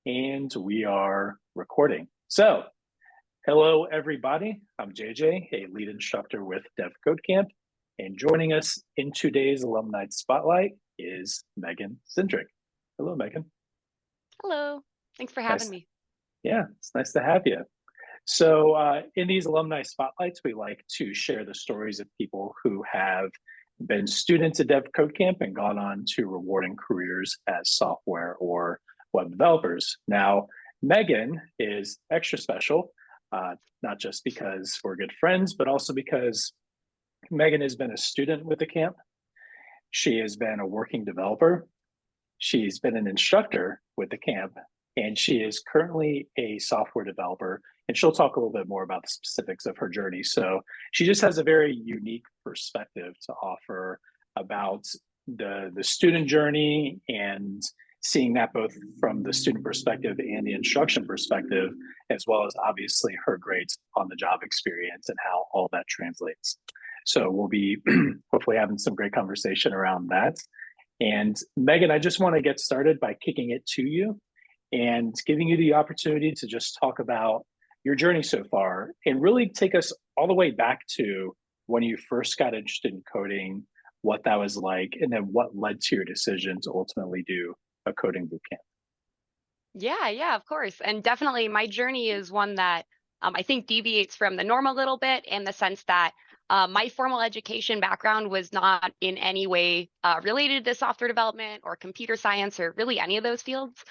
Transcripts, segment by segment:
And we are recording. So, hello everybody. I'm JJ, a lead instructor with devCodeCamp, and joining us in today's Alumni Spotlight is Megan Cindric. Hello, Megan. Hello. Thanks for having Nice. me. Yeah, it's nice to have you. So, in these Alumni Spotlights, we like to share the stories of people who have been students at devCodeCamp and gone on to rewarding careers as software or web developers. Now, Megan is extra special, not just because we're good friends, but also because Megan has been a student with the camp. She has been a working developer. She's been an instructor with the camp, and she is currently a software developer. And she'll talk a little bit more about the specifics of her journey. So she just has a very unique perspective to offer about the student journey and seeing that both from the student perspective and the instruction perspective, as well as obviously her great on the job experience and how all that translates. So we'll be hopefully having some great conversation around that. And Megan, I just want to get started by kicking it to you and giving you the opportunity to just talk about your journey so far and really take us all the way back to when you first got interested in coding, what that was like, and then what led to your decision to ultimately do a coding bootcamp. Yeah, of course. And definitely my journey is one that I think deviates from the norm a little bit in the sense that my formal education background was not in any way related to software development or computer science or really any of those fields.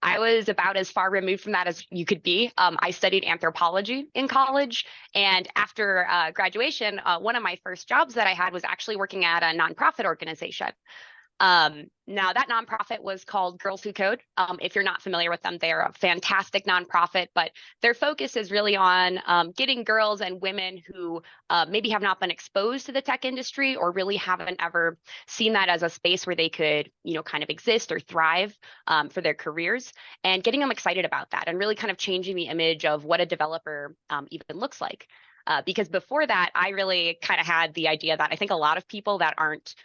I was about as far removed from that as you could be. I studied anthropology in college. And after graduation, one of my first jobs that I had was actually working at a nonprofit organization. Now that nonprofit was called Girls Who Code. If you're not familiar with them, they're a fantastic nonprofit, but their focus is really on getting girls and women who maybe have not been exposed to the tech industry or really haven't ever seen that as a space where they could, kind of exist or thrive for their careers, and getting them excited about that and really kind of changing the image of what a developer even looks like. Because before that, I really kind of had the idea that I think a lot of people that aren't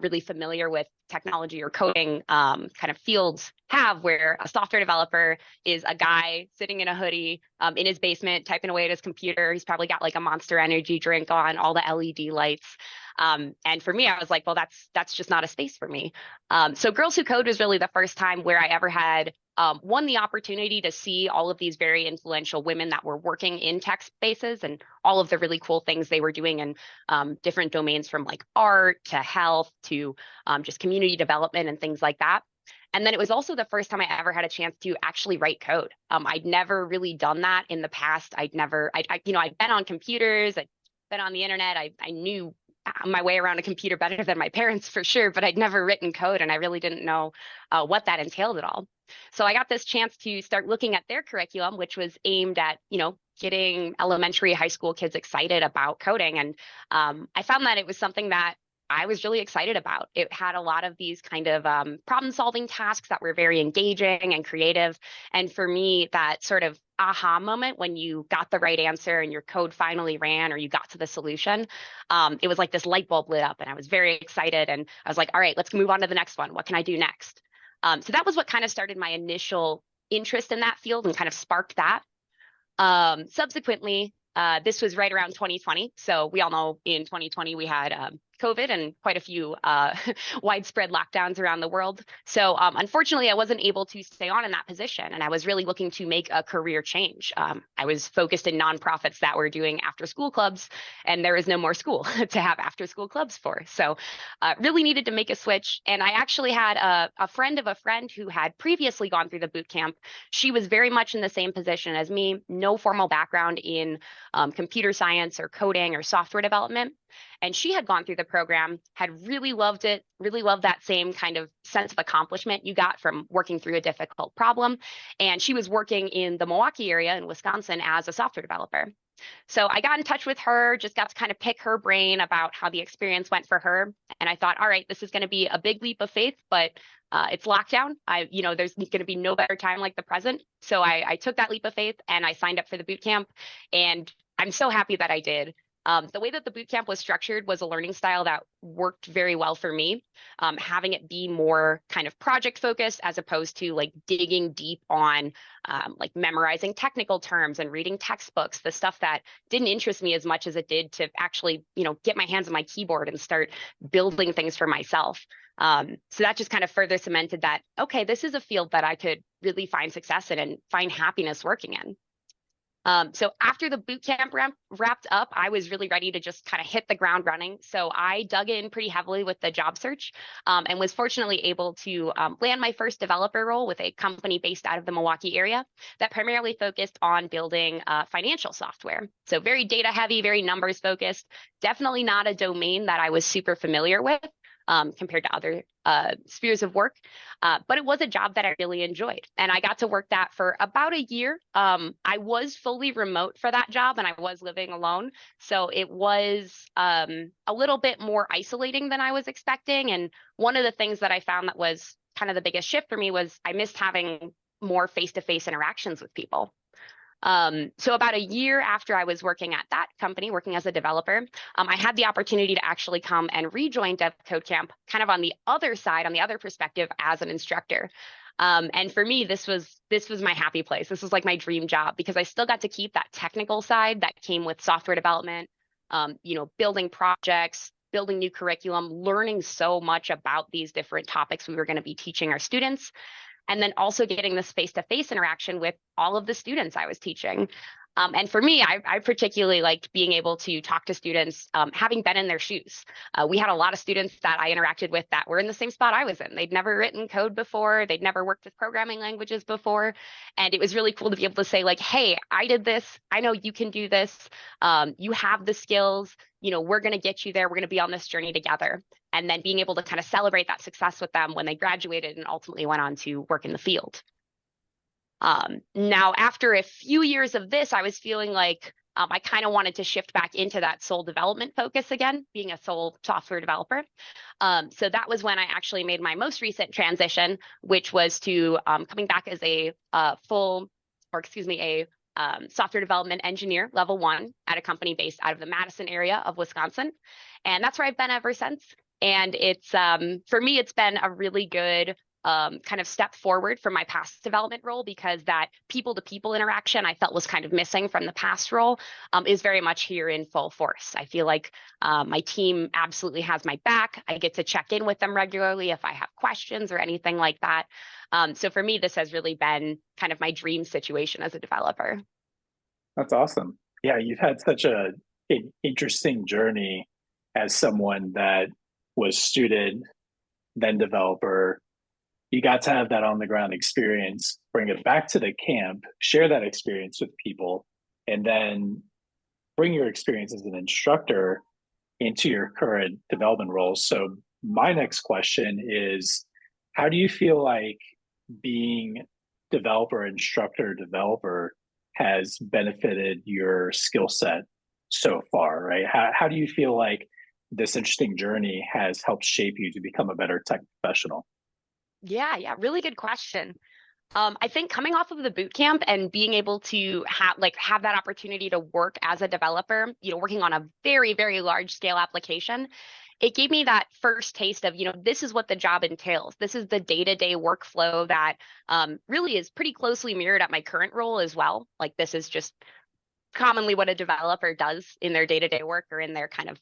really familiar with technology or coding kind of fields have, where a software developer is a guy sitting in a hoodie in his basement typing away at his computer. He's probably got like a Monster Energy drink on, all the LED lights. And for me, I was like, well, that's just not a space for me. So Girls Who Code was really the first time where I ever had the opportunity to see all of these very influential women that were working in tech spaces and all of the really cool things they were doing in different domains, from like art to health to just community development and things like that. And then it was also the first time I ever had a chance to actually write code. I'd never really done that in the past. I'd been on computers, I'd been on the internet. I knew my way around a computer better than my parents for sure, but I'd never written code, and I really didn't know what that entailed at all. So I got this chance to start looking at their curriculum, which was aimed at, getting elementary, high school kids excited about coding. And I found that it was something that I was really excited about. It had a lot of these kind of problem-solving tasks that were very engaging and creative. And for me, that sort of aha moment when you got the right answer and your code finally ran or you got to the solution, it was like this light bulb lit up, and I was very excited. And I was like, all right, let's move on to the next one. What can I do next? So that was what kind of started my initial interest in that field and kind of sparked that. Subsequently, this was right around 2020. So we all know in 2020 we had COVID and quite a few widespread lockdowns around the world. So unfortunately, I wasn't able to stay on in that position, and I was really looking to make a career change. I was focused in nonprofits that were doing after-school clubs, and there is no more school to have after-school clubs for. So really needed to make a switch. And I actually had a friend of a friend who had previously gone through the boot camp. She was very much in the same position as me, no formal background in computer science or coding or software development. And she had gone through the program, had really loved it, really loved that same kind of sense of accomplishment you got from working through a difficult problem. And she was working in the Milwaukee area in Wisconsin as a software developer. So I got in touch with her, just got to kind of pick her brain about how the experience went for her. And I thought, all right, this is going to be a big leap of faith, but it's lockdown. There's going to be no better time like the present. So I took that leap of faith and I signed up for the boot camp. And I'm so happy that I did. The way that the bootcamp was structured was a learning style that worked very well for me, having it be more kind of project focused as opposed to like digging deep on like memorizing technical terms and reading textbooks, the stuff that didn't interest me as much as it did to actually, get my hands on my keyboard and start building things for myself. So that just kind of further cemented that, okay, this is a field that I could really find success in and find happiness working in. So after the boot camp wrapped up, I was really ready to just kind of hit the ground running. So I dug in pretty heavily with the job search, and was fortunately able to land my first developer role with a company based out of the Milwaukee area that primarily focused on building financial software. So very data heavy, very numbers focused, definitely not a domain that I was super familiar with. Compared to other spheres of work. But it was a job that I really enjoyed. And I got to work that for about a year. I was fully remote for that job and I was living alone. So it was a little bit more isolating than I was expecting. And one of the things that I found that was kind of the biggest shift for me was I missed having more face-to-face interactions with people. So about a year after I was working at that company, working as a developer, I had the opportunity to actually come and rejoin devCodeCamp kind of on the other side, on the other perspective as an instructor. And for me, this was my happy place. This was like my dream job because I still got to keep that technical side that came with software development, building projects, building new curriculum, learning so much about these different topics we were going to be teaching our students. And then also getting this face-to-face interaction with all of the students I was teaching. And for me, I particularly liked being able to talk to students, having been in their shoes. We had a lot of students that I interacted with that were in the same spot I was in. They'd never written code before. They'd never worked with programming languages before. And it was really cool to be able to say like, hey, I did this. I know you can do this. You have the skills. We're going to get you there. We're going to be on this journey together. And then being able to kind of celebrate that success with them when they graduated and ultimately went on to work in the field. Now, after a few years of this, I was feeling like I kind of wanted to shift back into that sole development focus again, being a sole software developer. So that was when I actually made my most recent transition, which was to coming back as a software development engineer, level 1, at a company based out of the Madison area of Wisconsin. And that's where I've been ever since. And it's, for me, it's been a really good kind of step forward from my past development role because that people-to-people interaction I felt was kind of missing from the past role is very much here in full force. I feel like my team absolutely has my back. I get to check in with them regularly if I have questions or anything like that. So for me, this has really been kind of my dream situation as a developer. That's awesome. Yeah, you've had such an interesting journey as someone that was student, then developer. You got to have that on the ground experience, bring it back to the camp, share that experience with people, and then bring your experience as an instructor into your current development role. So my next question is, how do you feel like being developer, instructor, developer has benefited your skill set so far, right? How do you feel like this interesting journey has helped shape you to become a better tech professional? Yeah, really good question. I think coming off of the boot camp and being able to have that opportunity to work as a developer, working on a very, very large scale application, it gave me that first taste of, this is what the job entails. This is the day-to-day workflow that really is pretty closely mirrored at my current role as well. Like this is just commonly what a developer does in their day-to-day work or in their kind of,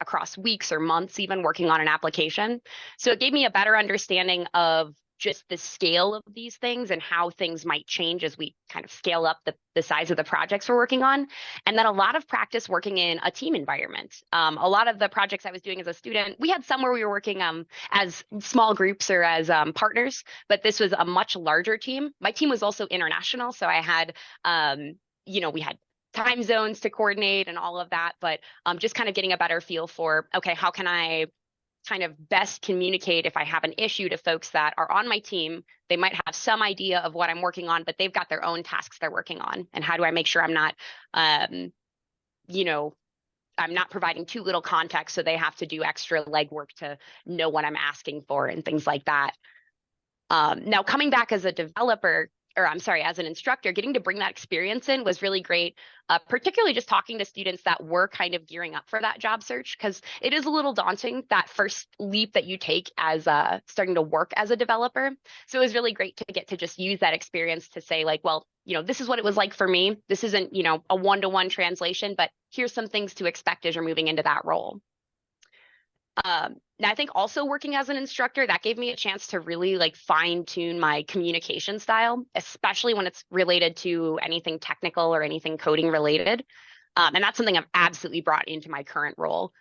across weeks or months, even working on an application. So it gave me a better understanding of just the scale of these things and how things might change as we kind of scale up the size of the projects we're working on. And then a lot of practice working in a team environment. A lot of the projects I was doing as a student, we had some where we were working as small groups or as partners, but this was a much larger team. My team was also international. So I had, we had time zones to coordinate and all of that, but just kind of getting a better feel for, okay, how can I kind of best communicate if I have an issue to folks that are on my team. They might have some idea of what I'm working on, but they've got their own tasks they're working on. And how do I make sure I'm not, I'm not providing too little context, so they have to do extra legwork to know what I'm asking for and things like that. Now, coming back as a developer, as an instructor, getting to bring that experience in was really great. Particularly just talking to students that were kind of gearing up for that job search, because it is a little daunting, that first leap that you take as starting to work as a developer. So it was really great to get to just use that experience to say, like, well, this is what it was like for me. This isn't, a one-to-one translation, but here's some things to expect as you're moving into that role. Now, I think also working as an instructor, that gave me a chance to really like fine tune my communication style, especially when it's related to anything technical or anything coding related. And that's something I've absolutely brought into my current role.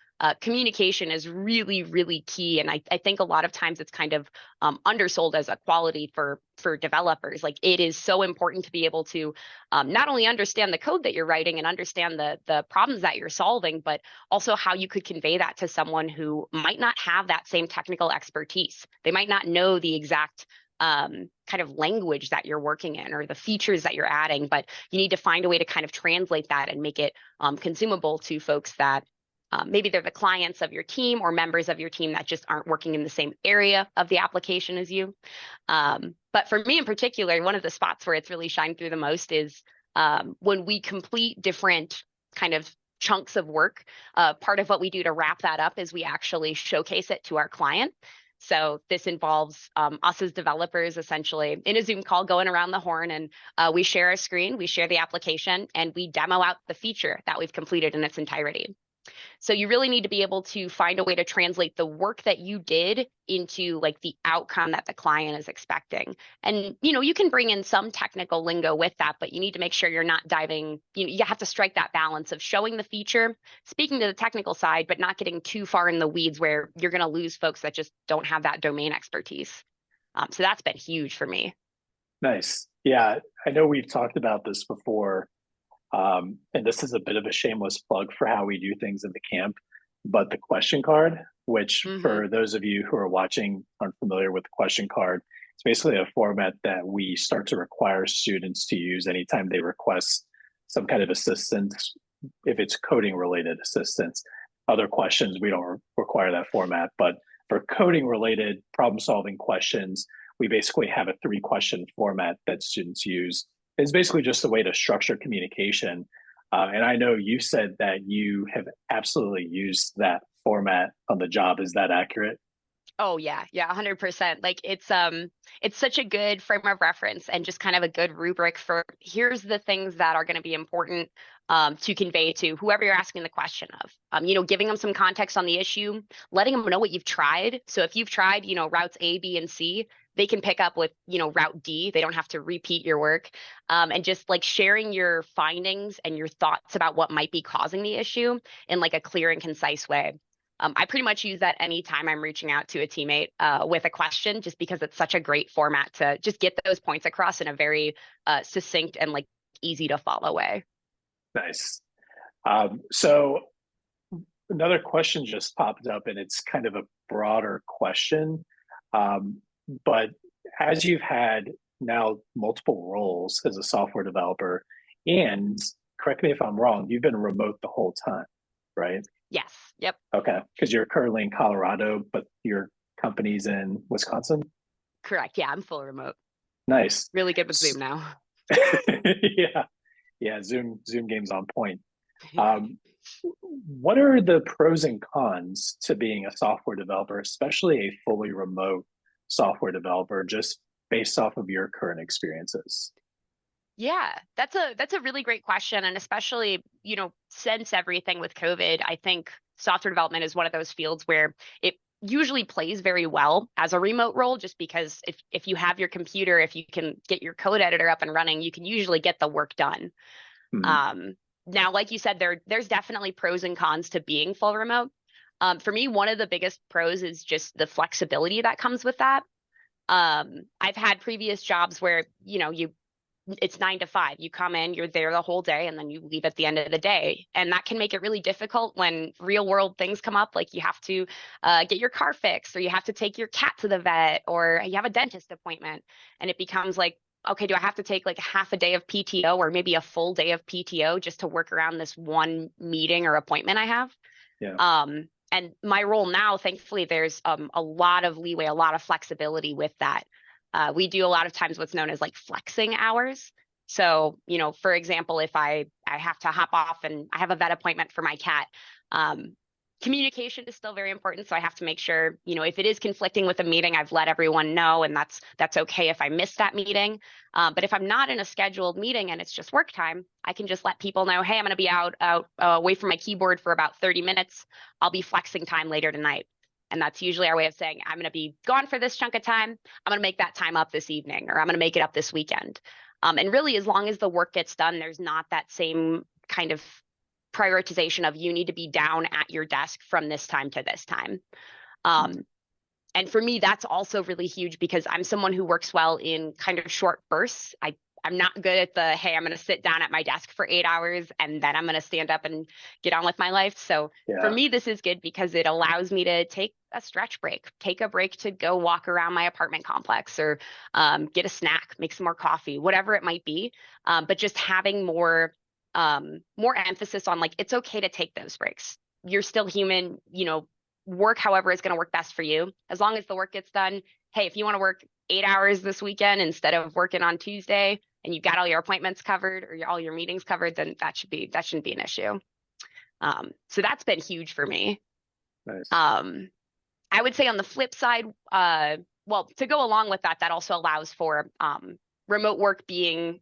Communication is really, really key. And I think a lot of times it's kind of undersold as a quality for developers. Like, it is so important to be able to not only understand the code that you're writing and understand the problems that you're solving, but also how you could convey that to someone who might not have that same technical expertise. They might not know the exact kind of language that you're working in or the features that you're adding, but you need to find a way to kind of translate that and make it consumable to folks that maybe they're the clients of your team or members of your team that just aren't working in the same area of the application as you. But for me in particular, one of the spots where it's really shined through the most is when we complete different kind of chunks of work. Part of what we do to wrap that up is we actually showcase it to our client. So this involves us as developers essentially in a Zoom call going around the horn, and we share a screen, we share the application, and we demo out the feature that we've completed in its entirety. So you really need to be able to find a way to translate the work that you did into like the outcome that the client is expecting. And, you can bring in some technical lingo with that, but you need to make sure you're not diving, you have to strike that balance of showing the feature, speaking to the technical side, but not getting too far in the weeds where you're going to lose folks that just don't have that domain expertise. So that's been huge for me. Nice. Yeah, I know we've talked about this before. And this is a bit of a shameless plug for how we do things in the camp, but the question card, which for those of you who are watching aren't familiar with the question card, it's basically a format that we start to require students to use anytime they request some kind of assistance, if it's coding related assistance. Other questions, we don't require that format, but for coding related problem solving questions, we basically have a 3-question format that students use. It's basically just a way to structure communication. And I know you said that you have absolutely used that format on the job. Is that accurate? Oh yeah, 100%. Like it's such a good frame of reference and just kind of a good rubric for here's the things that are going to be important to convey to whoever you're asking the question of. Giving them some context on the issue, letting them know what you've tried. So if you've tried, routes A, B, and C, they can pick up with, route D. They don't have to repeat your work. And just like sharing your findings and your thoughts about what might be causing the issue in like a clear and concise way. I pretty much use that anytime I'm reaching out to a teammate with a question, just because it's such a great format to just get those points across in a very succinct and like easy to follow way. Nice. So another question just popped up, and it's kind of a broader question. But as you've had now multiple roles as a software developer, and correct me if I'm wrong, you've been remote the whole time, right? Yes. Yep. Okay. Because you're currently in Colorado, but your company's in Wisconsin? Correct. Yeah, I'm full remote. Nice. Really good with Zoom now. Yeah. Yeah. Zoom game's on point. What are the pros and cons to being a software developer, especially a fully remote software developer, just based off of your current experiences? Yeah, that's a really great question. And especially, since everything with COVID, I think software development is one of those fields where it usually plays very well as a remote role, just because if you have your computer, if you can get your code editor up and running, you can usually get the work done. Now, like you said, there's definitely pros and cons to being full remote. For me, one of the biggest pros is just the flexibility that comes with that. I've had previous jobs where, it's 9 to 5. You come in, you're there the whole day, and then you leave at the end of the day. And that can make it really difficult when real world things come up, like you have to get your car fixed, or you have to take your cat to the vet, or you have a dentist appointment. And it becomes like, okay, do I have to take like half a day of PTO or maybe a full day of PTO just to work around this one meeting or appointment I have? Yeah. And my role now, thankfully, there's a lot of leeway, a lot of flexibility with that. We do a lot of times what's known as like flexing hours. So, for example, if I have to hop off and I have a vet appointment for my cat, um, communication is still very important. So I have to make sure, if it is conflicting with a meeting, I've let everyone know, and that's okay if I miss that meeting. But if I'm not in a scheduled meeting and it's just work time, I can just let people know, hey, I'm going to be out away from my keyboard for about 30 minutes. I'll be flexing time later tonight. And that's usually our way of saying, I'm going to be gone for this chunk of time. I'm going to make that time up this evening, or I'm going to make it up this weekend. And really, as long as the work gets done, there's not that same kind of prioritization of you need to be down at your desk from this time to this time. And for me, that's also really huge because I'm someone who works well in kind of short bursts. I'm not good at the, hey, I'm going to sit down at my desk for 8 hours and then I'm going to stand up and get on with my life. So for me, this is good because it allows me to take a stretch break, take a break to go walk around my apartment complex, or get a snack, make some more coffee, whatever it might be. But just having more emphasis on, like, it's okay to take those breaks. You're still human, work however is going to work best for you. As long as the work gets done. Hey, if you want to work 8 hours this weekend instead of working on Tuesday, and you've got all your appointments covered or all your meetings covered, then that shouldn't be an issue. So that's been huge for me. Nice. I would say on the flip side, well, to go along with that, that also allows for remote work being,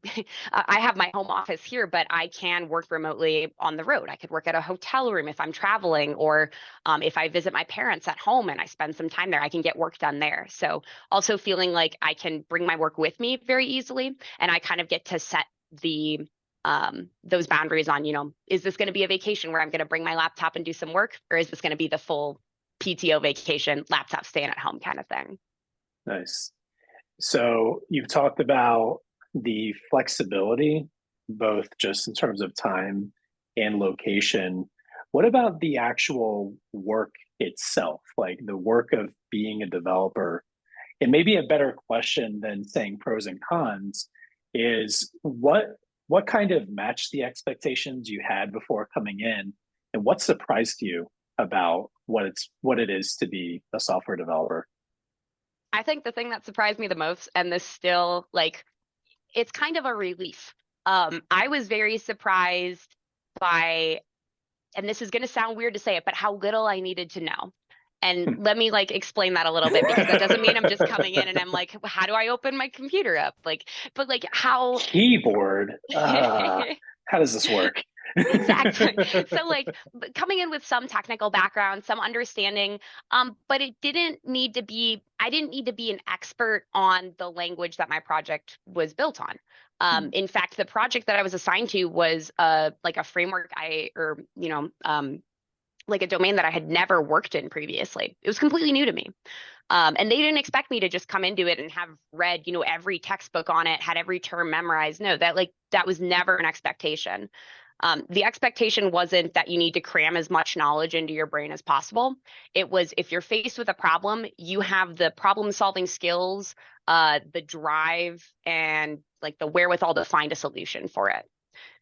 I have my home office here, but I can work remotely on the road. I could work at a hotel room if I'm traveling, or if I visit my parents at home and I spend some time there, I can get work done there. So also feeling like I can bring my work with me very easily, and I kind of get to set those boundaries on, is this going to be a vacation where I'm going to bring my laptop and do some work, or is this going to be the full PTO vacation, laptop staying at home kind of thing? Nice. So you've talked about the flexibility, both just in terms of time and location. What about the actual work itself, like the work of being a developer? And maybe a better question than saying pros and cons is what kind of matched the expectations you had before coming in, and what surprised you about what it is to be a software developer? I think the thing that surprised me the most, and this still, like, it's kind of a relief. I was very surprised by, and this is going to sound weird to say it, but how little I needed to know. And let me explain that a little bit, because that doesn't mean I'm just coming in and I'm like, how do I open my computer up? But how Keyboard. How does this work? exactly. So coming in with some technical background, some understanding, but it didn't need to be, I didn't need to be an expert on the language that my project was built on. In fact, the project that I was assigned to was like a framework like a domain that I had never worked in previously. It was completely new to me. And they didn't expect me to just come into it and have read, every textbook on it, had every term memorized. No, that was never an expectation. The expectation wasn't that you need to cram as much knowledge into your brain as possible. It was, if you're faced with a problem, you have the problem solving skills, the drive, and the wherewithal to find a solution for it.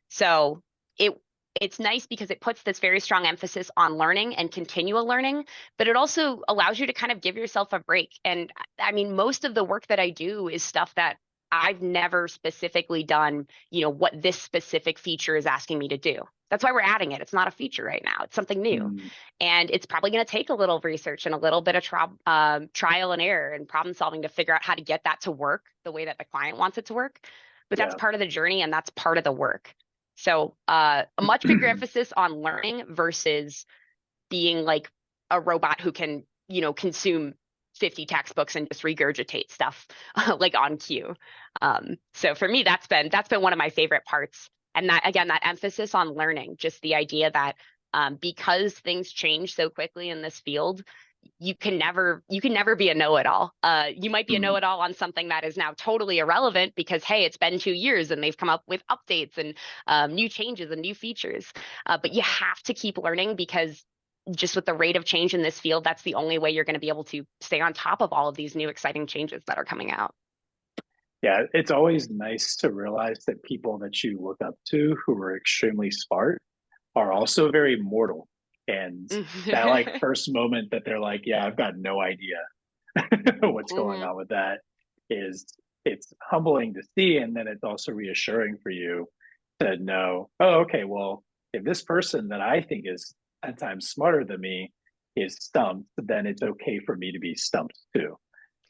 So it's nice because it puts this very strong emphasis on learning and continual learning, but it also allows you to kind of give yourself a break. And I mean, most of the work that I do is stuff that I've never specifically done, what this specific feature is asking me to do. That's why we're adding it. It's not a feature right now. It's something new. And it's probably going to take a little research and a little bit of trial and error and problem solving to figure out how to get that to work the way that the client wants it to work. But that's part of the journey, and that's part of the work. So a much bigger emphasis on learning versus being like a robot who can, consume 50 textbooks and just regurgitate stuff like on cue. So for me, that's been one of my favorite parts. And that, again, that emphasis on learning, just the idea that because things change so quickly in this field, you can never be a know-it-all. You might be a know-it-all on something that is now totally irrelevant because, hey, it's been 2 years and they've come up with updates and new changes and new features. But you have to keep learning, because just with the rate of change in this field, that's the only way you're going to be able to stay on top of all of these new exciting changes that are coming out. Yeah, it's always nice to realize that people that you look up to who are extremely smart are also very mortal. And that first moment that they're like, yeah, I've got no idea what's going on with that. is it's humbling to see, and then it's also reassuring for you to know, oh, okay, well, if this person that I think is 10 times smarter than me is stumped, then it's okay for me to be stumped too.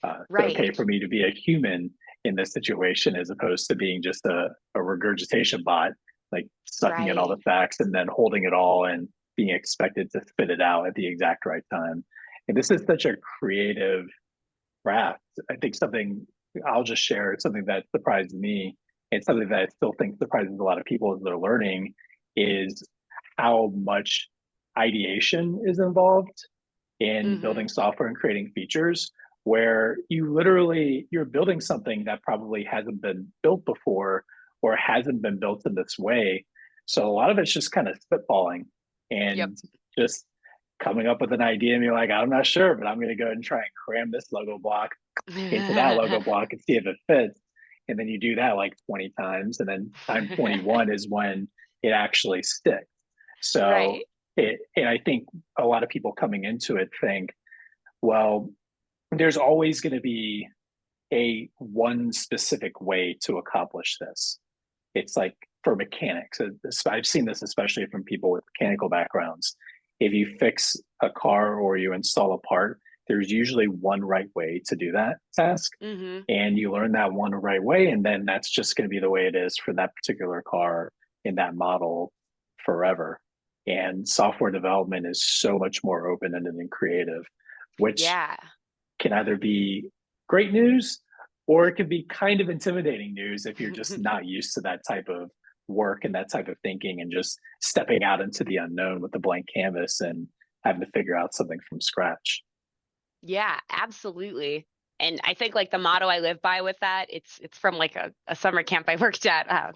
It's okay Right. for me to be a human in this situation as opposed to being just a regurgitation bot, like sucking in all Right. the facts and then holding it all and being expected to spit it out at the exact right time. And this is such a creative craft. I think something I'll just share something that surprised me and something that I still think surprises a lot of people as they're learning is how much ideation is involved in Mm-hmm. building software and creating features where you're building something that probably hasn't been built before or hasn't been built in this way. So a lot of it's just kind of spitballing Yep. and just coming up with an idea and you're like, I'm not sure, but I'm going to go ahead and try and cram this logo block into that logo block and see if it fits. And then you do that like 20 times. And then time 21 is when it actually sticks. So Right. and I think a lot of people coming into it think, well, there's always going to be a one specific way to accomplish this. It's like for mechanics, I've seen this especially from people with mechanical backgrounds. If you fix a car or you install a part, there's usually one right way to do that task. Mm-hmm. And you learn that one right way, and then that's just going to be the way it is for that particular car in that model forever. And software development is so much more open-ended and creative, which Yeah. can either be great news or it can be kind of intimidating news if you're just not used to that type of work and that type of thinking and just stepping out into the unknown with the blank canvas and having to figure out something from scratch. Yeah, absolutely. And I think like the motto I live by with that, it's from like a summer camp I worked at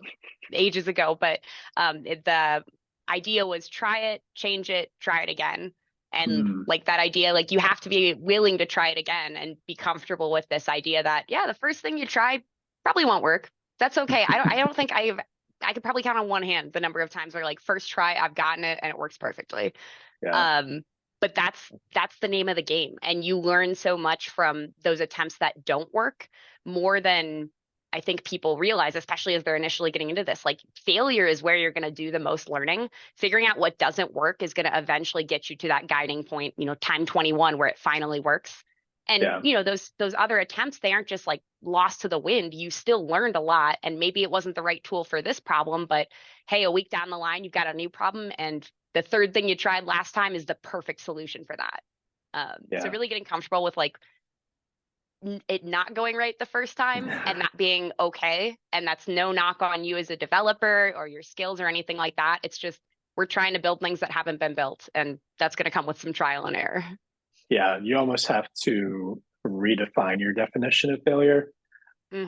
ages ago, but the idea was try it, change it, try it again. And Mm, like that idea, like you have to be willing to try it again and be comfortable with this idea that, yeah, the first thing you try probably won't work. That's okay. I don't think I could probably count on one hand the number of times where like first try, I've gotten it and it works perfectly. yeah. Um, but that's the name of the game, and you learn so much from those attempts that don't work more than I think people realize, especially as they're initially getting into this. Like failure is where you're going to do the most learning. Figuring out what doesn't work is going to eventually get you to that guiding point, time 21 where it finally works. And Yeah. those other attempts, they aren't just like lost to the wind. You still learned a lot, and maybe it wasn't the right tool for this problem, but hey, a week down the line, you've got a new problem, and the third thing you tried last time is the perfect solution for that. So Yeah. really getting comfortable with like it not going right the first time and that being okay. And that's no knock on you as a developer or your skills or anything like that. It's just we're trying to build things that haven't been built, and that's going to come with some trial and error. Yeah. You almost have to redefine your definition of failure. Hmm.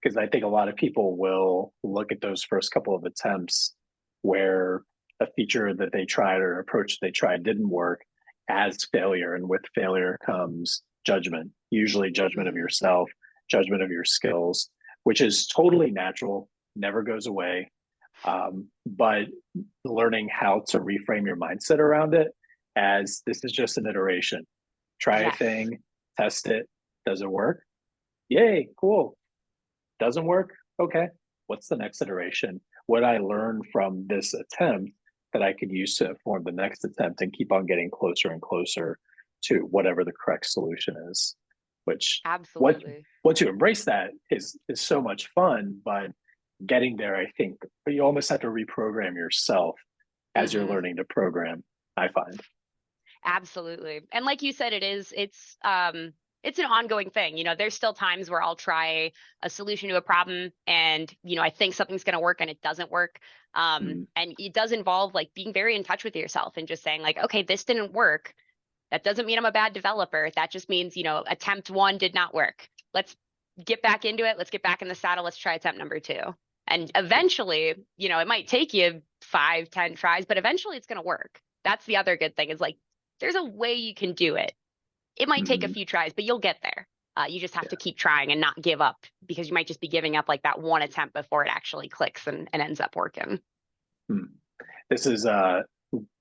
Because I think a lot of people will look at those first couple of attempts where a feature that they tried or approach they tried didn't work as failure. And with failure comes judgment, usually judgment of Hmm. yourself, judgment of your skills, which is totally natural, never goes away. But learning how to reframe your mindset around it as this is just an iteration. Try a Yes. thing, test it, does it work? Yay, cool. Doesn't work? Okay. What's the next iteration? What I learned from this attempt that I could use to inform the next attempt and keep on getting closer and closer to whatever the correct solution is. Which what Absolutely. once you embrace that is so much fun, but getting there, I think you almost have to reprogram yourself as you're Hmm. learning to program, I find. Absolutely. And like you said, it's an ongoing thing. There's still times where I'll try a solution to a problem and, I think something's going to work and it doesn't work. Mm, And it does involve like being very in touch with yourself and just saying like, okay, this didn't work. That doesn't mean I'm a bad developer. That just means, attempt one did not work. Let's get back into it. Let's get back in the saddle. Let's try attempt number two. And eventually, it might take you 5, 10 tries, but eventually it's going to work. That's the other good thing is like, there's a way you can do it. It might take a mm, few tries, but you'll get there. You just have yeah. to keep trying and not give up because you might just be giving up like that one attempt before it actually clicks and ends up working. Mm. This is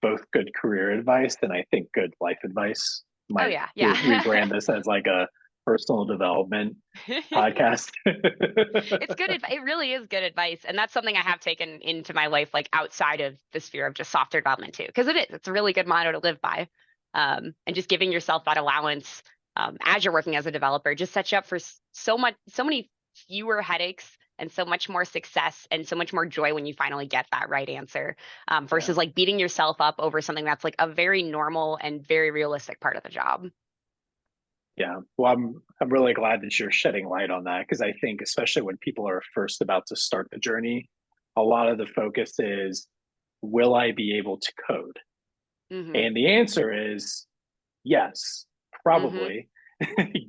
both good career advice and I think good life advice. Oh Might yeah, yeah. rebrand this as like a personal development podcast. It's good advice. It really is good advice. And that's something I have taken into my life, like outside of the sphere of just software development too. Because it is, it's a really good motto to live by. And just giving yourself that allowance as you're working as a developer just sets you up for so many fewer headaches and so much more success and so much more joy when you finally get that right answer versus like beating yourself up over something that's like a very normal and very realistic part of the job. Yeah, well, I'm really glad that you're shedding light on that because I think especially when people are first about to start the journey, a lot of the focus is, will I be able to code? Hmm. And the answer is yes, Hmm. probably.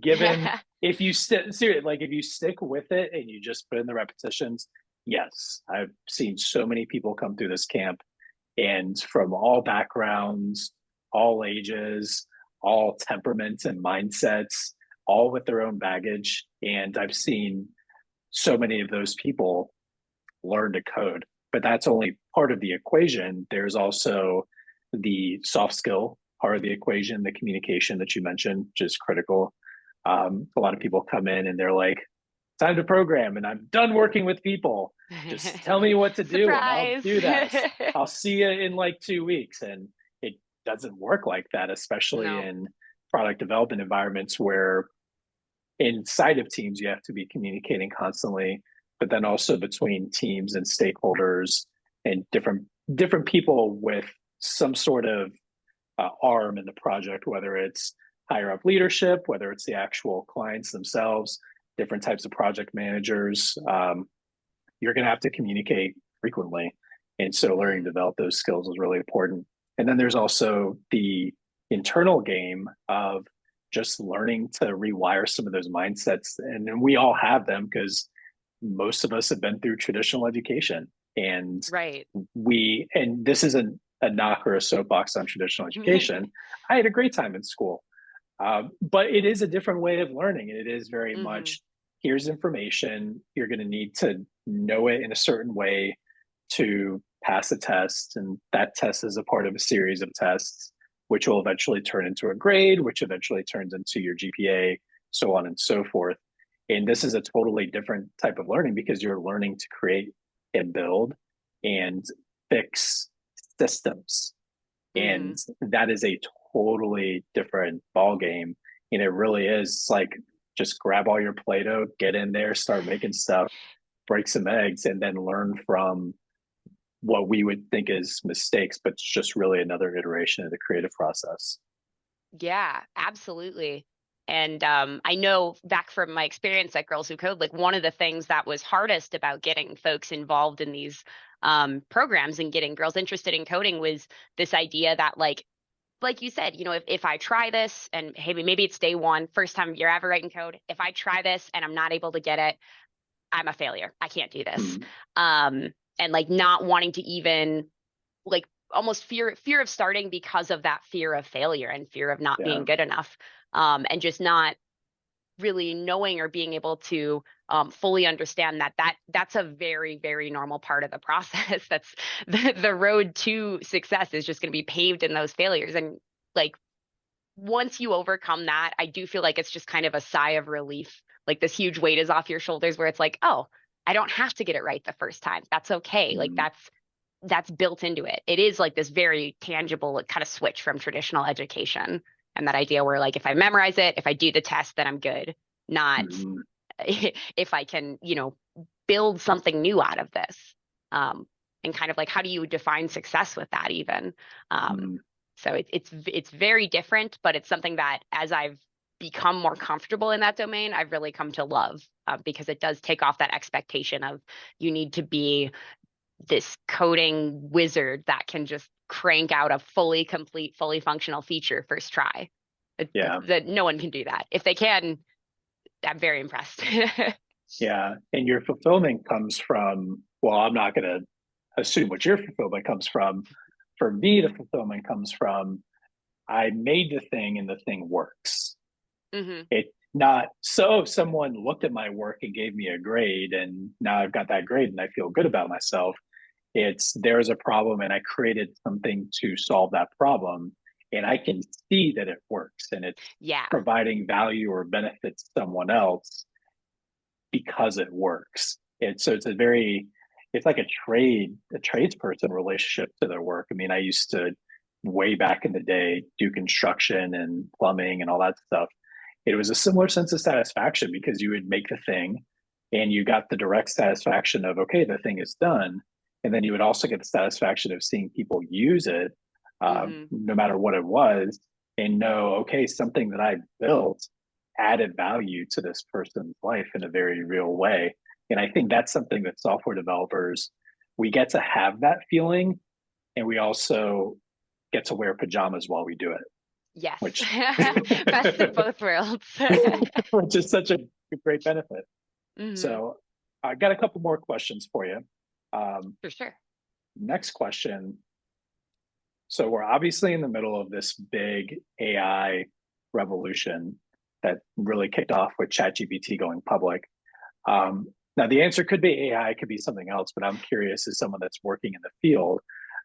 Given if you seriously, like if you stick with it and you just put in the repetitions, yes. I've seen so many people come through this camp and from all backgrounds, all ages, all temperaments and mindsets, all with their own baggage. And I've seen so many of those people learn to code, but that's only part of the equation. There's also the soft skill part of the equation, the communication that you mentioned, which is critical. A lot of people come in and they're like, time to program and I'm done working with people. Just tell me what to do and I'll Surprise. do that. I'll see you in like 2 weeks. And it doesn't work like that, especially No. in product development environments where inside of teams you have to be communicating constantly, but then also between teams and stakeholders and different people with some sort of arm in the project, whether it's higher up leadership, whether it's the actual clients themselves, different types of project managers. You're going to have to communicate frequently. And so learning to develop those skills is really important. And then there's also the internal game of just learning to rewire some of those mindsets. And we all have them because most of us have been through traditional education. And Right. and this isn't a knock or a soapbox on traditional education. I had a great time in school. But it is a different way of learning. And it is very Hmm. much here's information. You're going to need to know it in a certain way to pass a test. And that test is a part of a series of tests, which will eventually turn into a grade, which eventually turns into your GPA, so on and so forth. And this is a totally different type of learning because you're learning to create and build and fix systems, Hmm. and that is a totally different ball game. And it really is like just grab all your Play-Doh, get in there, start making stuff, break some eggs, and then learn from what we would think is mistakes, but it's just really another iteration of the creative process. Yeah, absolutely. And I know back from my experience at Girls Who Code, like one of the things that was hardest about getting folks involved in these programs and getting girls interested in coding was this idea that like you said, if I try this and hey, maybe it's day one, first time you're ever writing code, if I try this and I'm not able to get it, I'm a failure. I can't do this. Mm, And like not wanting to even like almost fear of starting because of that fear of failure and fear of not yeah, being good enough. And just not really knowing or being able to fully understand that's a very, very normal part of the process. That's the road to success is just going to be paved in those failures. And like once you overcome that, I do feel like it's just kind of a sigh of relief. Like this huge weight is off your shoulders where it's like, oh, I don't have to get it right the first time. That's okay. Like mm, that's built into it. It is like this very tangible like, kind of switch from traditional education and that idea where like if I memorize it, if I do the test, then I'm good. Not mm, if I can, build something new out of this. And kind of like how do you define success with that even? Um, mm. so it's very different, but it's something that as I've become more comfortable in that domain, I've really come to love because it does take off that expectation of you need to be this coding wizard that can just crank out a fully complete, fully functional feature first try. Yeah, That no one can do that. If they can, I'm very impressed. yeah. And your fulfillment comes from, well, I'm not going to assume what your fulfillment comes from. For me, the fulfillment comes from I made the thing and the thing works. Hmm. It not so if someone looked at my work and gave me a grade and now I've got that grade and I feel good about myself. It's there's a problem and I created something to solve that problem. and I can see that it works and it's Yeah. providing value or benefit to someone else because it works. And so it's like a tradesperson relationship to their work. I mean, I used to way back in the day do construction and plumbing and all that stuff. It was a similar sense of satisfaction because you would make the thing and you got the direct satisfaction of, okay, the thing is done. And then you would also get the satisfaction of seeing people use it, Hmm. no matter what it was, and know, okay, something that I built added value to this person's life in a very real way. And I think that's something that software developers, we get to have that feeling, and we also get to wear pajamas while we do it, Yes. which Best of both worlds. which is such a great benefit. Hmm. So I got a couple more questions for you. For sure. Next question. So we're obviously in the middle of this big AI revolution that really kicked off with ChatGPT going public. Now, the answer could be AI, it could be something else, but I'm curious as someone that's working in the field,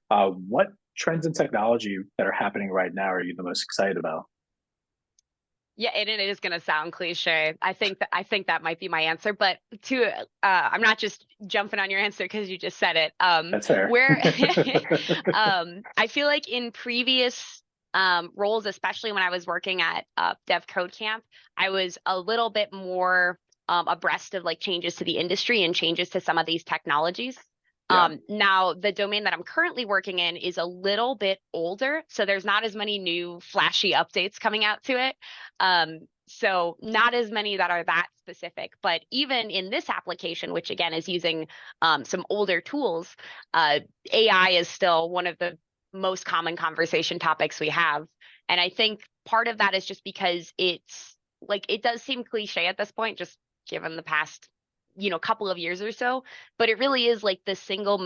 what trends in technology that are happening right now are you the most excited about? Yeah, and it is going to sound cliche. I think that might be my answer, but I'm not just jumping on your answer because you just said it. That's fair. Where I feel like in previous roles, especially when I was working at devCodeCamp, I was a little bit more abreast of like changes to the industry and changes to some of these technologies. Yeah. Now, the domain that I'm currently working in is a little bit older, so there's not as many new flashy updates coming out to it. So not as many that are that specific. But even in this application, which again is using some older tools, AI is still one of the most common conversation topics we have. And I think part of that is just because it's like it does seem cliche at this point, just given the past, couple of years or so, but it really is like the single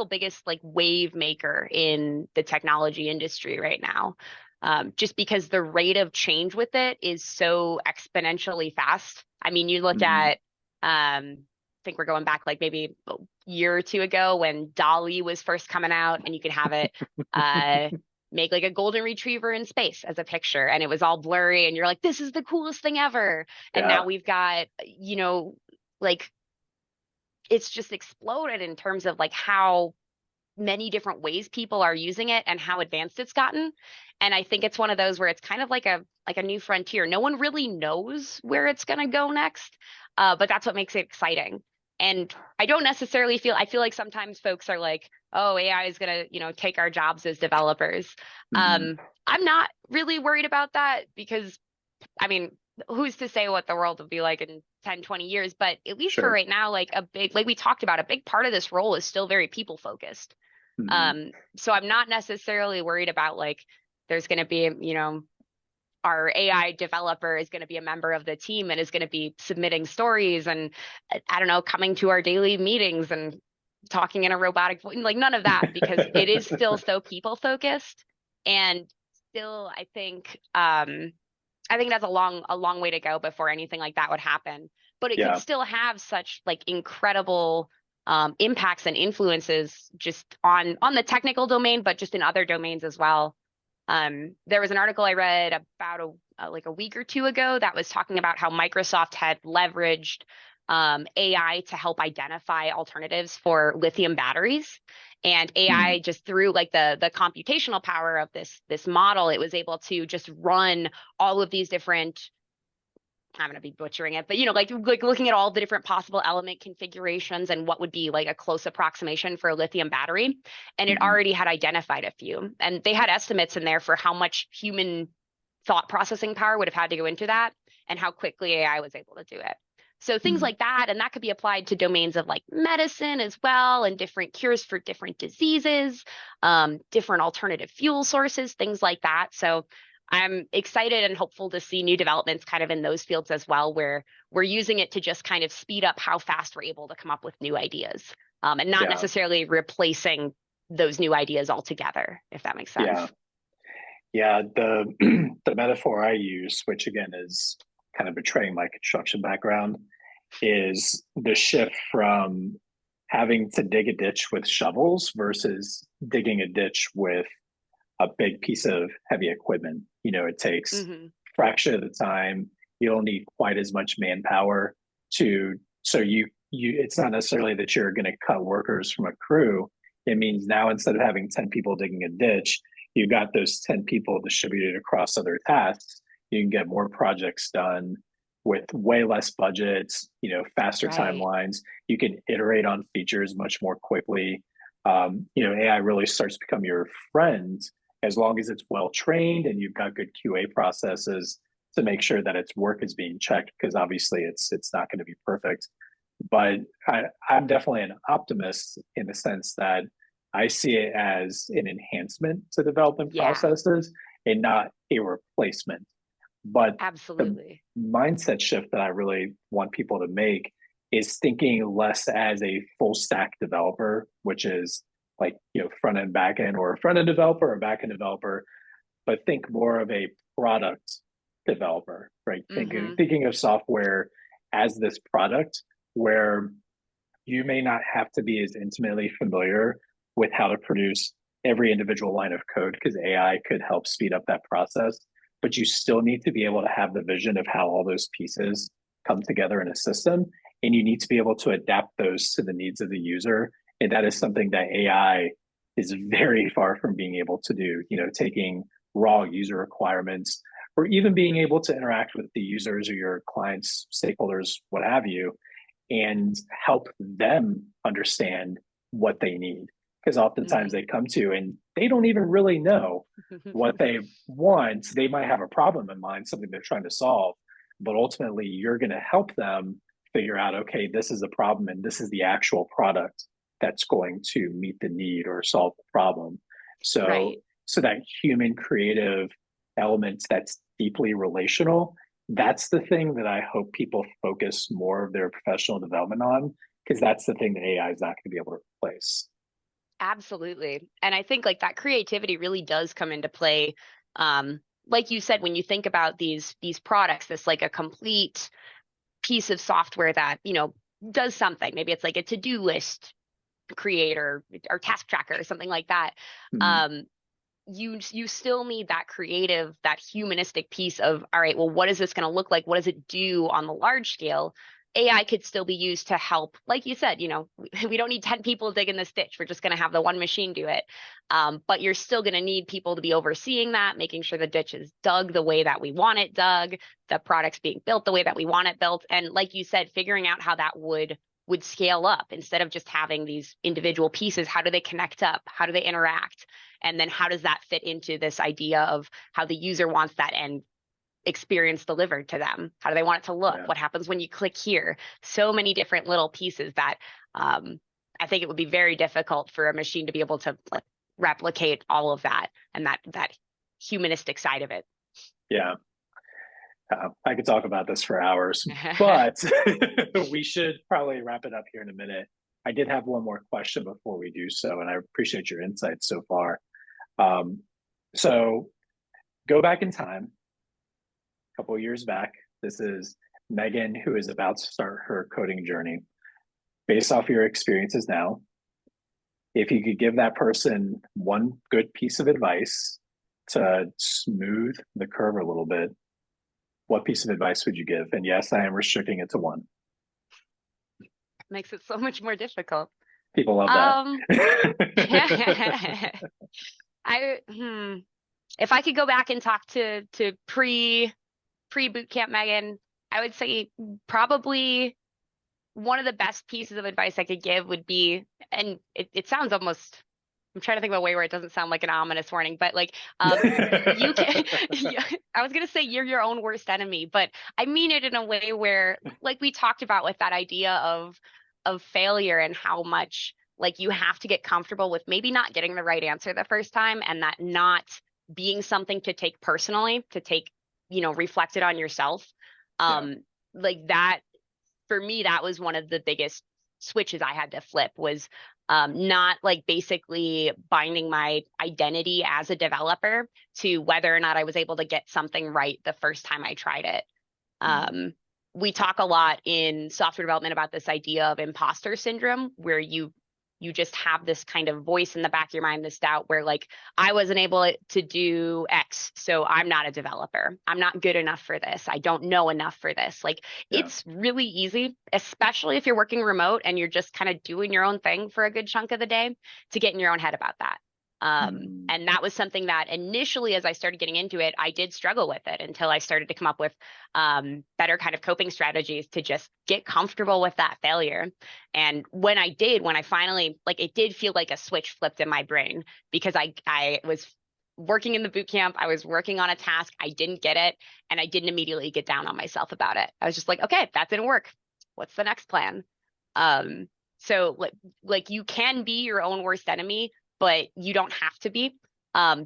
biggest like wave maker in the technology industry right now. Just because the rate of change with it is so exponentially fast. I mean, you look Mhm. at, I think we're going back like maybe a year or two ago when Dolly was first coming out, and you could have it uh, make like a golden retriever in space as a picture, and it was all blurry, and you're like, this is the coolest thing ever. And now Yeah. we've got, like it's just exploded in terms of like how many different ways people are using it and how advanced it's gotten. And I think it's one of those where it's kind of like a new frontier. No one really knows where it's going to go next, but that's what makes it exciting. And I feel like sometimes folks are like, oh, AI is going to, take our jobs as developers. Mhm. I'm not really worried about that because I mean, who's to say what the world will be like in 10, 20 years? But at least for Sure. right now, like we talked about, a big part of this role is still very people focused. Mhm. So I'm not necessarily worried about like there's going to be, our AI developer is going to be a member of the team and is going to be submitting stories and I don't know, coming to our daily meetings and talking in a robotic voice, like none of that, because it is still so people focused. And still, I think that's a long way to go before anything like that would happen. But it could Yeah. still have such like incredible impacts and influences just on the technical domain, but just in other domains as well. There was an article I read about like a week or two ago that was talking about how Microsoft had leveraged AI to help identify alternatives for lithium batteries. And Mhm. AI just through like the computational power of this model, it was able to just run all of these different, I'm going to be butchering it, but like looking at all the different possible element configurations and what would be like a close approximation for a lithium battery. And it Mhm. already had identified a few. And they had estimates in there for how much human thought processing power would have had to go into that and how quickly AI was able to do it. So things Mhm. like that, and that could be applied to domains of like medicine as well, and different cures for different diseases, different alternative fuel sources, things like that. So I'm excited and hopeful to see new developments kind of in those fields as well, where we're using it to just kind of speed up how fast we're able to come up with new ideas, and not Yeah. necessarily replacing those new ideas altogether, if that makes sense. Yeah. Yeah. The the metaphor I use, which again is kind of betraying my construction background, is the shift from having to dig a ditch with shovels versus digging a ditch with a big piece of heavy equipment. It takes Hmm. fraction of the time. You don't need quite as much manpower so it's not necessarily that you're going to cut workers from a crew. It means now instead of having 10 people digging a ditch, you've got those 10 people distributed across other tasks. You can get more projects done with way less budgets, faster Right. timelines. You can iterate on features much more quickly. AI really starts to become your friend as long as it's well trained and you've got good QA processes to make sure that its work is being checked, because obviously it's not going to be perfect. But I'm definitely an optimist in the sense that I see it as an enhancement to development Yeah, processes and not a replacement. But the absolutely. mindset shift that I really want people to make is thinking less as a full stack developer, which is like, front end, back end, or a front end developer or back end developer, but think more of a product developer, right? Thinking Hmm. thinking of software as this product where you may not have to be as intimately familiar with how to produce every individual line of code because AI could help speed up that process. But you still need to be able to have the vision of how all those pieces come together in a system. And you need to be able to adapt those to the needs of the user. And that is something that AI is very far from being able to do, taking raw user requirements or even being able to interact with the users or your clients, stakeholders, what have you, and help them understand what they need. Because oftentimes Hmm. they come to you and they don't even really know what they want. They might have a problem in mind, something they're trying to solve, but ultimately you're going to help them figure out, okay, this is a problem and this is the actual product that's going to meet the need or solve the problem. So, Right. so that human creative element that's deeply relational, that's the thing that I hope people focus more of their professional development on, because that's the thing that AI is not going to be able to replace. Absolutely. And I think like that creativity really does come into play. Like you said, when you think about these products, this like a complete piece of software that, does something. Maybe it's like a to-do list creator or task tracker or something like that. Mm, Um, you still need that creative, that humanistic piece of, all right, well, what is this going to look like? What does it do on the large scale? AI could still be used to help, like you said, we don't need 10 people digging this ditch. We're just going to have the one machine do it. But you're still going to need people to be overseeing that, making sure the ditch is dug the way that we want it dug, the product's being built the way that we want it built. And like you said, figuring out how that would scale up instead of just having these individual pieces. How do they connect up? How do they interact? And then how does that fit into this idea of how the user wants that end experience delivered to them? How do they want it to look? yeah. What happens when you click here? So many different little pieces that I think it would be very difficult for a machine to be able to like, replicate all of that and that humanistic side of it. Yeah. I could talk about this for hours, but we should probably wrap it up here in a minute. I did have one more question before we do so, and I appreciate your insights so far. Um, so go back in time, a couple of years back. This is Megan, who is about to start her coding journey. Based off your experiences now, if you could give that person one good piece of advice to smooth the curve a little bit, what piece of advice would you give? And yes, I am restricting it to one. Makes it so much more difficult. People love that. Um, I if I could go back and talk to pre boot camp Megan, I would say probably one of the best pieces of advice I could give would be, and it sounds almost, I'm trying to think of a way where it doesn't sound like an ominous warning, but like you can, I was gonna say you're your own worst enemy, but I mean it in a way where, like we talked about with that idea of failure and how much like you have to get comfortable with maybe not getting the right answer the first time and that not being something to take personally, to take, reflected on yourself. Yeah. Um, like that for me, that was one of the biggest switches I had to flip was not like basically binding my identity as a developer to whether or not I was able to get something right the first time I tried it. Mm, Um, we talk a lot in software development about this idea of imposter syndrome, where you just have this kind of voice in the back of your mind, this doubt where like, I wasn't able to do X, so I'm not a developer. I'm not good enough for this. I don't know enough for this. Like, Yeah. it's really easy, especially if you're working remote and you're just kind of doing your own thing for a good chunk of the day, to get in your own head about that. Mm, And that was something that initially, as I started getting into it, I did struggle with it until I started to come up with better kind of coping strategies to just get comfortable with that failure. And when I did, when I finally, like, it did feel like a switch flipped in my brain, because I was working in the boot camp, I was working on a task, I didn't get it, and I didn't immediately get down on myself about it. I was just like, okay, that didn't work. What's the next plan? Um, so like you can be your own worst enemy, but you don't have to be.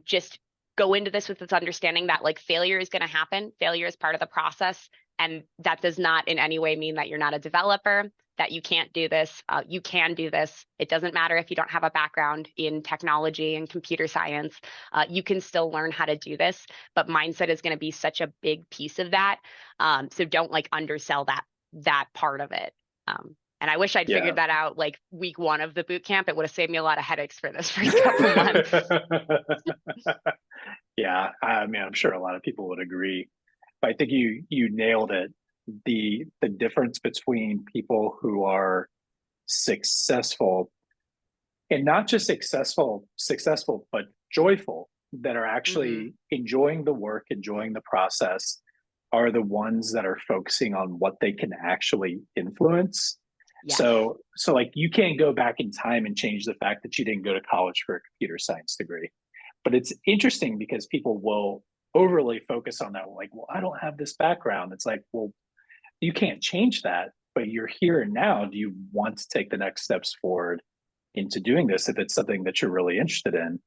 Just go into this with this understanding that like failure is going to happen. Failure is part of the process. And that does not in any way mean that you're not a developer, that you can't do this. You can do this. It doesn't matter if you don't have a background in technology and computer science. You can still learn how to do this, but mindset is going to be such a big piece of that. So don't like undersell that part of it. And I wish I'd yeah. figured that out like week 1 of the boot camp. It would have saved me a lot of headaches for this first couple months. Yeah, I mean, I'm sure a lot of people would agree. But I think you nailed it. The difference between people who are successful, and not just successful, but joyful, that are Hmm. actually enjoying the work, enjoying the process, are the ones that are focusing on what they can actually influence. Yes. So like you can't go back in time and change the fact that you didn't go to college for a computer science degree. But it's interesting because people will overly focus on that. Like, well, I don't have this background. It's like, well, you can't change that, but you're here and now. Do you want to take the next steps forward into doing this if it's something that you're really interested in?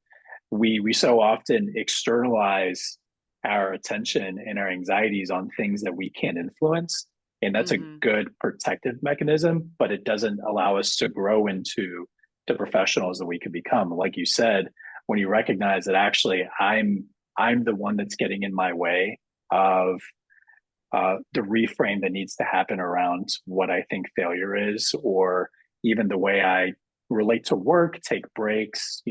We so often externalize our attention and our anxieties on things that we can't influence, and that's a Hmm. good protective mechanism, but it doesn't allow us to grow into the professionals that we could become. Like you said, when you recognize that actually I'm the one that's getting in my way of the reframe that needs to happen around what I think failure is, or even the way I relate to work, take breaks,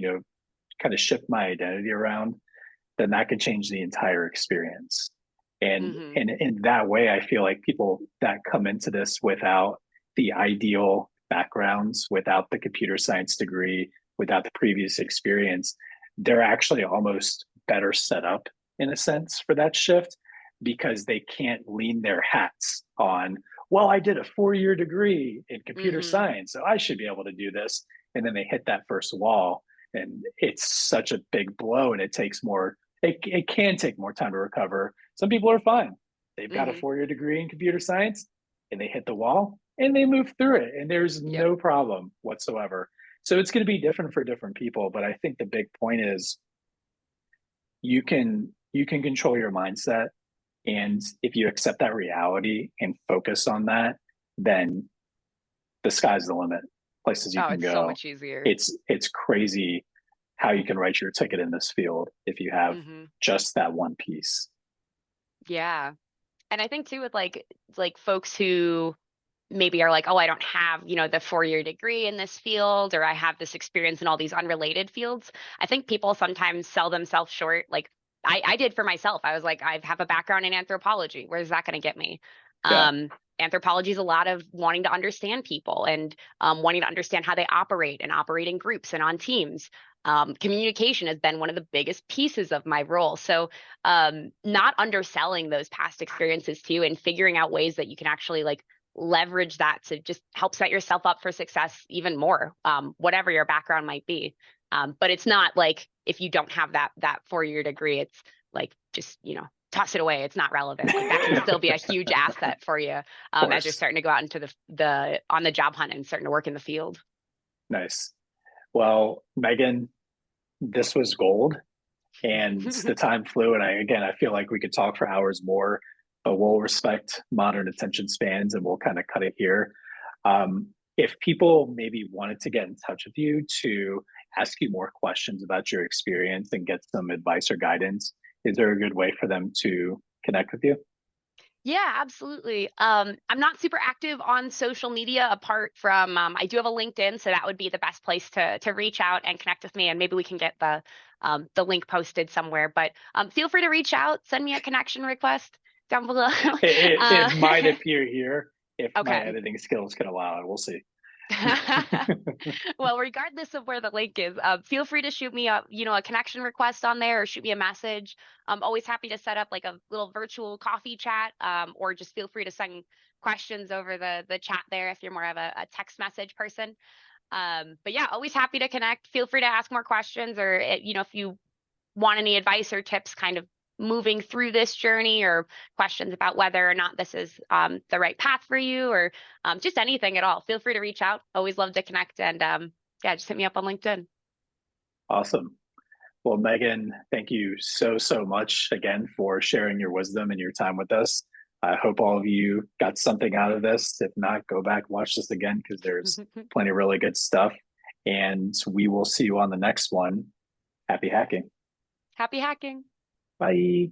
kind of shift my identity around, then that could change the entire experience. Hmm. And in that way, I feel like people that come into this without the ideal backgrounds, without the computer science degree, without the previous experience, they're actually almost better set up in a sense for that shift, because they can't lean their hats on, well, I did a 4-year degree in computer Hmm. science, so I should be able to do this. And then they hit that first wall, and it's such a big blow, and it can take more time to recover. Some people are fine. They've got a Hmm. 4-year degree in computer science, and they hit the wall and they move through it, and there's Yep. no problem whatsoever. So it's going to be different for different people, but I think the big point is you can control your mindset, and if you accept that reality and focus on that, then the sky's the limit. Places you Oh, can it's so go. much easier. It's crazy how you can write your ticket in this field if you have Hmm. just that one piece. Yeah. And I think too with like folks who maybe are like, oh, I don't have, the 4-year degree in this field, or I have this experience in all these unrelated fields. I think people sometimes sell themselves short. Like I did for myself. I was like, I have a background in anthropology. Where's that going to get me? Yeah. Um, Anthropology is a lot of wanting to understand people and wanting to understand how they operate and operate in groups and on teams. Communication has been one of the biggest pieces of my role. So not underselling those past experiences too, and figuring out ways that you can actually like leverage that to just help set yourself up for success even more, whatever your background might be. But it's not like if you don't have that 4-year degree, it's like just toss it away. It's not relevant. Like that can still be a huge asset for you Of as you're course. starting to go out into the on the job hunt and starting to work in the field. Nice. Well, Megan, this was gold, and the time flew. And I feel like we could talk for hours more, but we'll respect modern attention spans and we'll kind of cut it here. If people maybe wanted to get in touch with you to ask you more questions about your experience and get some advice or guidance, is there a good way for them to connect with you? Yeah, absolutely. I'm not super active on social media apart from I do have a LinkedIn, so that would be the best place to reach out and connect with me, and maybe we can get the link posted somewhere. But feel free to reach out, send me a connection request down below. It uh, might appear here if my okay. editing skills can allow it. We'll see. Well, regardless of where the link is, feel free to shoot me a connection request on there or shoot me a message. I'm always happy to set up like a little virtual coffee chat, or just feel free to send questions over the chat there if you're more of a text message person. But yeah, always happy to connect. Feel free to ask more questions or, if you want any advice or tips kind of moving through this journey or questions about whether or not this is the right path for you or just anything at all, feel free to reach out. Always love to connect. And yeah, just hit me up on LinkedIn. Awesome. Well, Megan, thank you so, so much again for sharing your wisdom and your time with us. I hope all of you got something out of this. If not, go back, watch this again because there's plenty of really good stuff. And we will see you on the next one. Happy hacking. Happy hacking. Bye.